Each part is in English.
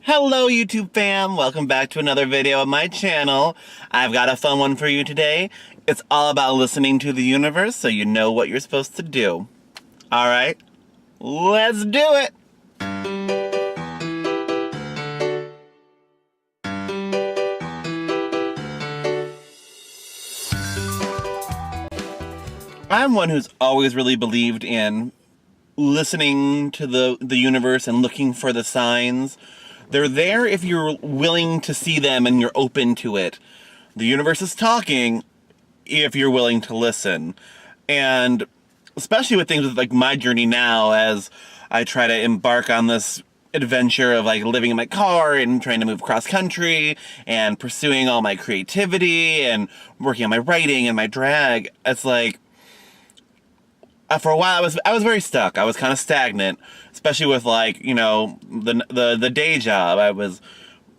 Hello YouTube fam, welcome back to another video of my channel. I've got a fun one for you today. It's all about listening to the universe so you know what you're supposed to do. Alright, let's do it! I'm one who's always really believed in listening to the universe and looking for the signs. They're there if you're willing to see them and you're open to it. The universe is talking if you're willing to listen. And especially with things with like my journey now, as I try to embark on this adventure of like living in my car and trying to move cross country and pursuing all my creativity and working on my writing and my drag. It's like, for a while I was very stuck. I was kind of stagnant, especially with like, you know, the day job. I was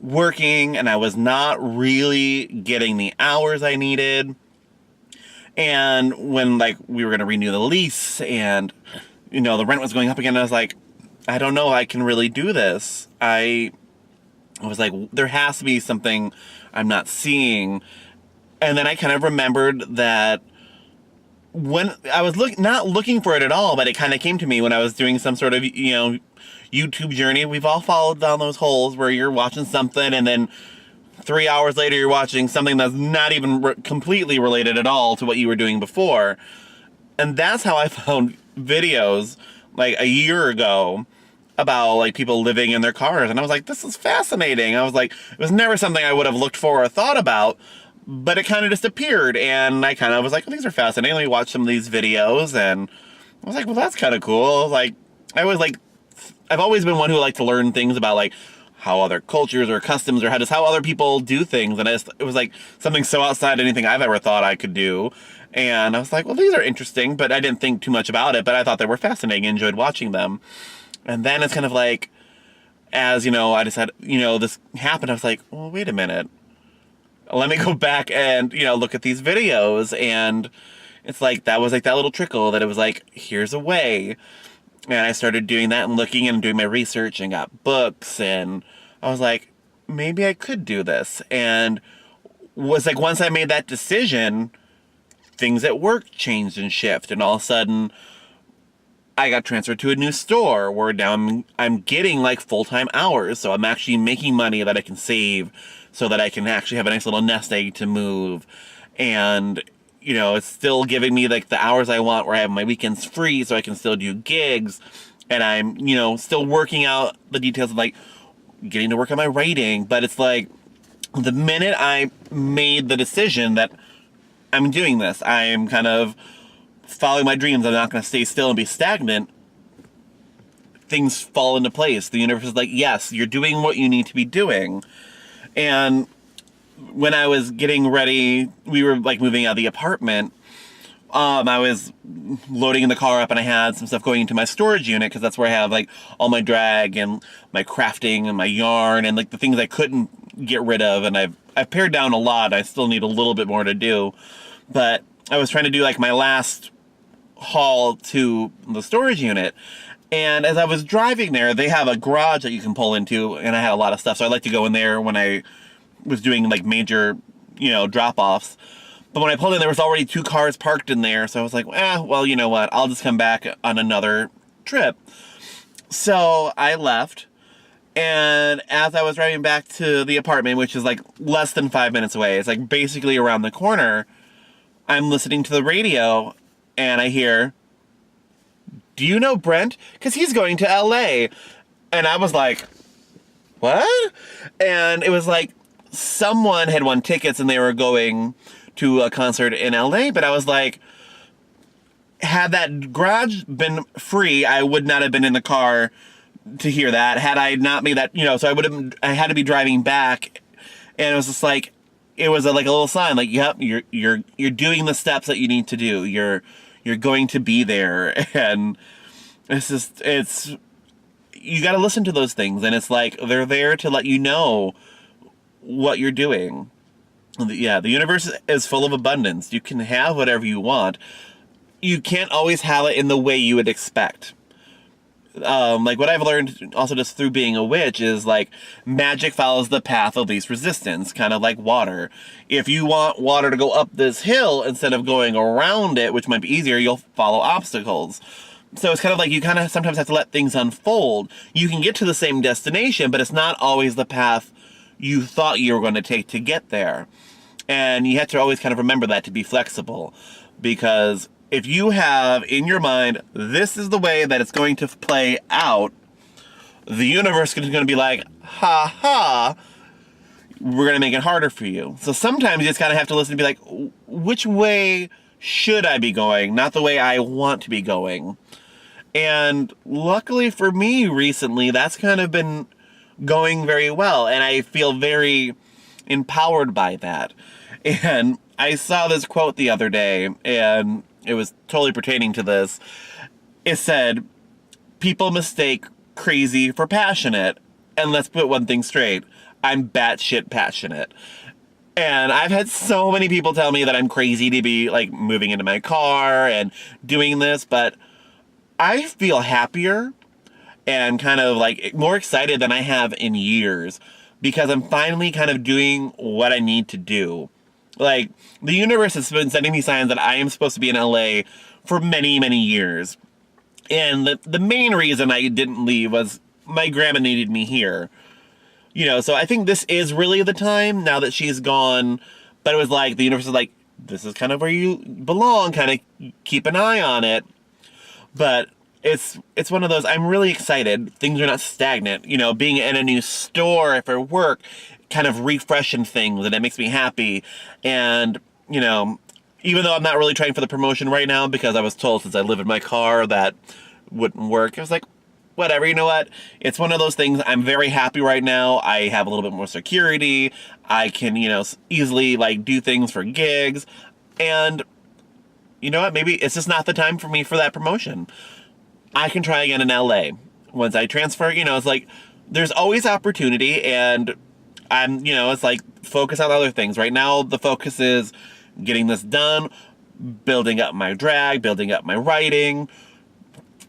working and I was not really getting the hours I needed. And when like we were going to renew the lease and, you know, the rent was going up again, I was like, I don't know if I can really do this. I was like, there has to be something I'm not seeing. And then I kind of remembered that when I was not looking for it at all, but it kind of came to me when I was doing some sort of, you know, YouTube journey. We've all followed down those holes where you're watching something and then 3 hours later you're watching something that's not even completely related at all to what you were doing before. And that's how I found videos like a year ago about like people living in their cars. And I was like, this is fascinating. I was like, it was never something I would have looked for or thought about. But it kind of just appeared, and I kind of was like, oh, these are fascinating. Let me watch some of these videos, and I was like, well, that's kind of cool. Like, I've always been one who liked to learn things about, like, how other cultures or customs or how other people do things, and it was, like, something so outside anything I've ever thought I could do. And I was like, well, these are interesting, but I didn't think too much about it, but I thought they were fascinating and enjoyed watching them. And then it's kind of like, as, you know, I decided, you know, this happened, I was like, well, wait a minute. Let me go back and, you know, look at these videos. And it's like, that was like that little trickle that it was like, here's a way. And I started doing that and looking and doing my research and got books. And I was like, maybe I could do this. And was like, once I made that decision, things at work changed and shifted. And all of a sudden, I got transferred to a new store where now I'm getting like full-time hours. So I'm actually making money that I can save so that I can actually have a nice little nest egg to move. And, you know, it's still giving me like the hours I want where I have my weekends free so I can still do gigs. And I'm, you know, still working out the details of like getting to work on my writing. But it's like the minute I made the decision that I'm doing this, I'm kind of following my dreams, I'm not going to stay still and be stagnant, things fall into place. The universe is like, yes, you're doing what you need to be doing. And when I was getting ready, we were like moving out of the apartment, I was loading in the car up and I had some stuff going into my storage unit because that's where I have like all my drag and my crafting and my yarn and like the things I couldn't get rid of. And I've pared down a lot. I still need a little bit more to do, but I was trying to do like my last haul to the storage unit. And as I was driving there, they have a garage that you can pull into, and I had a lot of stuff, so I like to go in there when I was doing like major, you know, drop-offs. But when I pulled in, there was already 2 cars parked in there, so I was like, well, you know what, I'll just come back on another trip. So I left, and as I was driving back to the apartment, which is like less than 5 minutes away, it's like basically around the corner, I'm listening to the radio, and I hear, do you know Brent? Because he's going to LA. And I was like, what? And it was like someone had won tickets and they were going to a concert in LA. But I was like, had that garage been free, I would not have been in the car to hear that. Had I not made that, you know, so I had to be driving back. And it was just like, it was like a little sign, like, yep, you're doing the steps that you need to do. You're going to be there. And it's you got to listen to those things, and it's like they're there to let you know what you're doing. Yeah, the universe is full of abundance. You can have whatever you want. You can't always have it in the way you would expect. Like what I've learned also just through being a witch is like magic follows the path of least resistance, kind of like water. If you want water to go up this hill instead of going around it, which might be easier, you'll follow obstacles. So it's kind of like you kind of sometimes have to let things unfold. You can get to the same destination, but it's not always the path you thought you were going to take to get there. And you have to always kind of remember that, to be flexible, because if you have in your mind, this is the way that it's going to play out, the universe is going to be like, ha ha, we're going to make it harder for you. So sometimes you just kind of have to listen and be like, which way should I be going? Not the way I want to be going. And luckily for me recently, that's kind of been going very well. And I feel very empowered by that. And I saw this quote the other day, and it was totally pertaining to this. It said, people mistake crazy for passionate. And let's put one thing straight. I'm batshit passionate. And I've had so many people tell me that I'm crazy to be like moving into my car and doing this, but I feel happier and kind of like more excited than I have in years, because I'm finally kind of doing what I need to do. Like, the universe has been sending me signs that I am supposed to be in LA for many, many years. And the main reason I didn't leave was my grandma needed me here. You know, so I think this is really the time now that she's gone. But it was like, the universe is like, this is kind of where you belong, kind of keep an eye on it. But it's one of those, I'm really excited. Things are not stagnant. You know, being in a new store for work, kind of refreshing things, and it makes me happy. And, you know, even though I'm not really trying for the promotion right now, because I was told since I live in my car that wouldn't work, I was like, whatever, you know what? It's one of those things. I'm very happy right now. I have a little bit more security. I can, you know, easily like do things for gigs. And you know what? Maybe it's just not the time for me for that promotion. I can try again in LA. Once I transfer, you know, it's like there's always opportunity, and I'm, you know, it's like focus on other things. Right now, the focus is getting this done, building up my drag, building up my writing,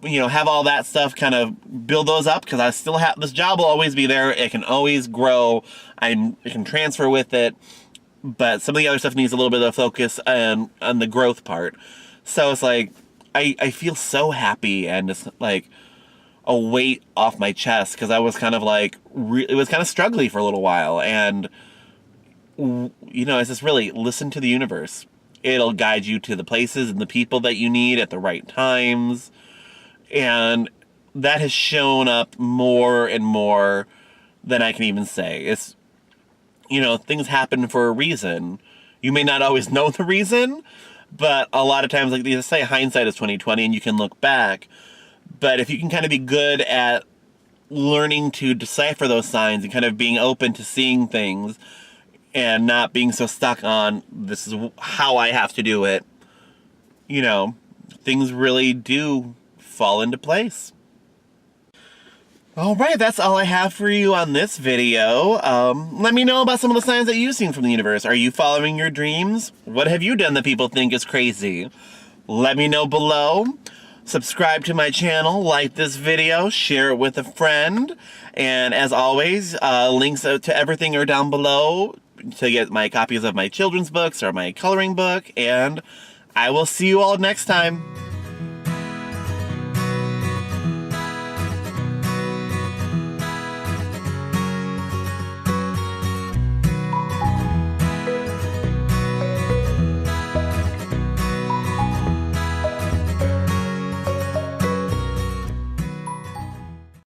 you know, have all that stuff, kind of build those up, because I still have, this job will always be there. It can always grow. It can transfer with it, but some of the other stuff needs a little bit of focus on the growth part. So it's like, I feel so happy, and it's like a weight off my chest, because I was kind of like, it was kind of struggling for a little while. And, you know, it's just really listen to the universe. It'll guide you to the places and the people that you need at the right times. And that has shown up more and more than I can even say. It's, you know, things happen for a reason. You may not always know the reason, but a lot of times, like they say, hindsight is 20/20, and you can look back. But if you can kind of be good at learning to decipher those signs and kind of being open to seeing things and not being so stuck on this is how I have to do it, you know, things really do fall into place. All right, that's all I have for you on this video. Let me know about some of the signs that you've seen from the universe. Are you following your dreams? What have you done that people think is crazy? Let me know below. Subscribe to my channel, like this video, share it with a friend. And as always, links to everything are down below to get my copies of my children's books or my coloring book. And I will see you all next time.